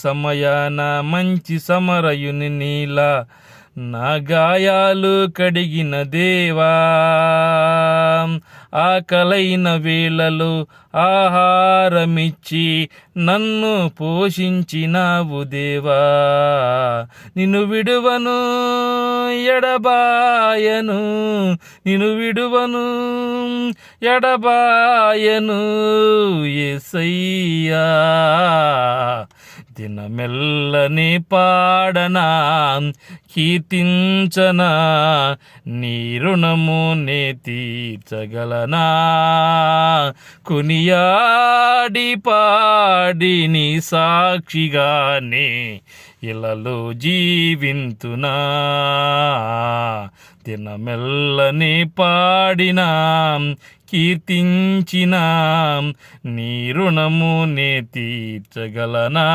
సమయాన మంచి సమరయుని నీలా నా గాయాలు కడిగిన దేవా, ఆకలైన వేళలో ఆహారమిచ్చి నన్ను పోషించినావు దేవా. నిన్ను విడువను ఎడబాయను, నిన్ను విడువను ఎడబాయను యేసయ్యా. దినమెల్లని పాడనా కీర్తించనా, నీ రుణము నే తీర్చగలనా. కొనియాడి పాడి నీ సాక్షిగానే ఇలలో జీవింతునా. దినమెల్లని పాడినా కీర్తించినా, నీ రుణము నే తీర్చగలనా.